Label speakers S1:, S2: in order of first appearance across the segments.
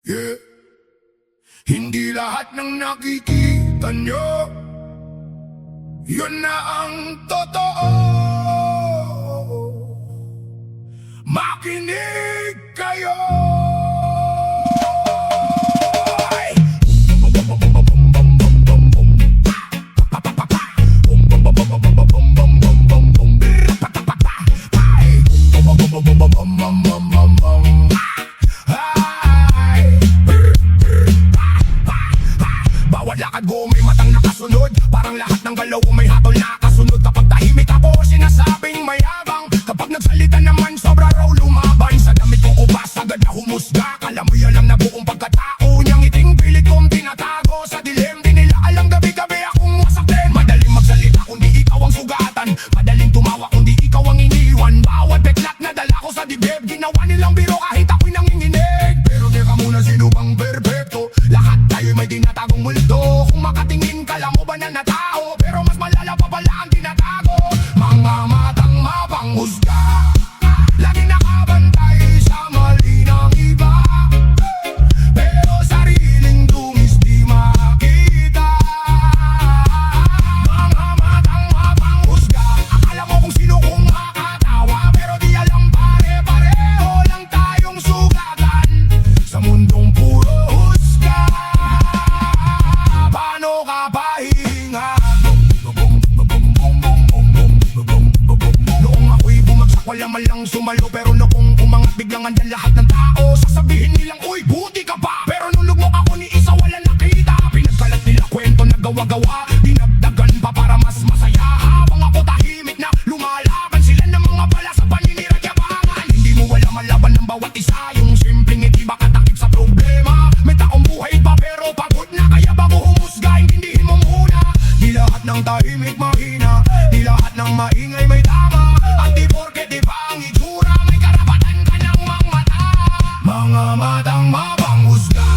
S1: Yeah. Hindi lahat ng nakikita nyo yun na ang totoo. Makinig kayo. Bawat lakad ko may matang nakasunod, parang lahat ng galaw ko may hatol na kasunod. Kapag tahimik ako, sinasabing mayabang. Kapag nagsalita naman, sobra raw lumaban. Sa damit ko ubas, agad na humusga. Kala mo'y alam na buong pagkatao niyang iting pilit kong tinatago. Sa dilim, di nila alam gabi-gabi akong wasaktin. Madaling magsalita kundi ikaw ang sugatan, madaling tumawa kundi ikaw ang iniwan. Bawat beklat na dala ko sa dibdib, ginawa nilang biro kahit ako'y nanginginig. Pero teka muna, sino bang perfecto? Lahat tayo'y may tinatagong multo. Kung makatingin ka lang mo ba na natao, pero mas malala pa pala ang tinatago. Mga matang mapanghusga, laging nakabantay sa mali ng iba, pero sariling dungis di makita. Mga matang mapanghusga, akala mo kung sino kung makatawa, pero di alam pare-pareho lang tayong sugatan sa mundong puro husga. Paano ka pahinga? Noong ako'y bumagsak, wala man lang sumalo. Pero noong umangat, biglang andyan lahat ng tao. Sasabihin nilang, uy, buti ka pa. Pero nung lugmok ako ni isa, wala nakita. Pinagkalat nila kwento na gawa-gawa, dinagdagan pa para mas masaya. Habang ako tahimik na lumalaban sila ng mga bala sa paniniragyabangan. Hindi mo wala malaban ng bawat isa, yung simpleng ngiti baka takip sa problema. May taong buhay pa pero pagod na, kaya bago humusga, intindihin mo muna. Di lahat ng tahimik mahina, di lahat ng maingay may tama. At di porket di ba ang itsura, may karapatan ka ng mangmata. Mga matang mapanghusga,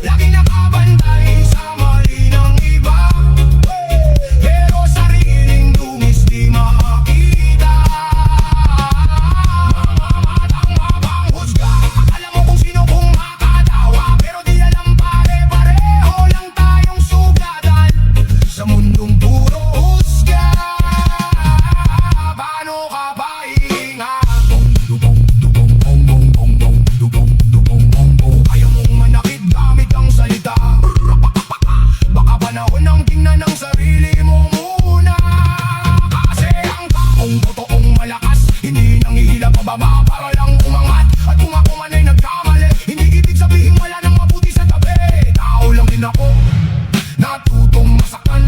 S1: laging nakabantay sa mali ng iba, pero sariling dungis di makita. Mga matang mapanghusga, akala mo kung sino kung makatawa, pero di alam pare-pareho lang tayong sugatan sa mundong puro husga. Paano ka pahinga? Kaya mong manakit gamit ang salita, baka panahon ng tingnan ng sarili mo muna. Kasi ang taong totoong malakas, hindi nangihila pababa para lang umangat. At kung ako man ay nagkamali, hindi ibig sabihin wala nang mabuti sa tabi. Tao lang din ako, natutong masaktan,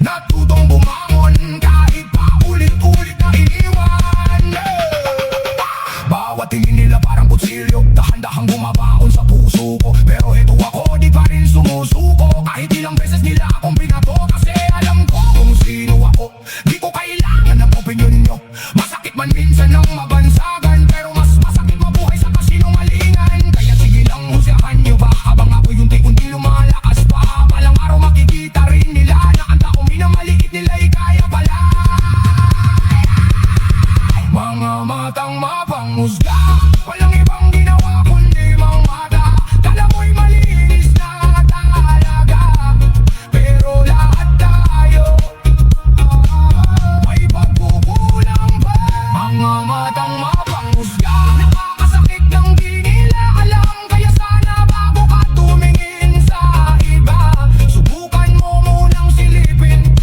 S1: natutong bumangon kahit pa ulit-ulit na iniwan. Bawat tingin nila parang kutsilyo, dahan-dahang bumabaon sa puso ko. Pero eto ako, di pa rin sumusuko. Kahit ilang beses nila akong binato, kasi alam ko kung sino ako. Di ko kailangan ng opinyon nyo, masakit man minsan ng mabansagan, pero mas masakit mabuhay sa kasinungalingan. Kaya sige lang, husgahan nyo ba habang ako'y unti-unti lumalakas pa. Palang araw makikita rin nila na ang taong minamaliit nila'y kaya pala. Mga matang mapanghusga, walang ibang ginawa kundi mangmata. Kala mo'y malinis na talaga, pero lahat tayo may pagkukulang pa. Mga matang mapanghusga, nakakasakit ng di nila alam. Kaya sana bago ka tumingin sa iba, subukan mo munang silipin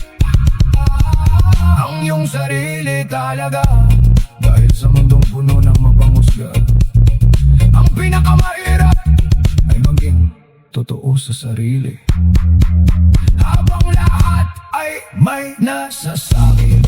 S1: ang iyong sarili talaga. Dahil sa mundong puno ng mapanghusga, ang pinakamahirap ay maging totoo sa sarili. Habang lahat ay may nasasabi.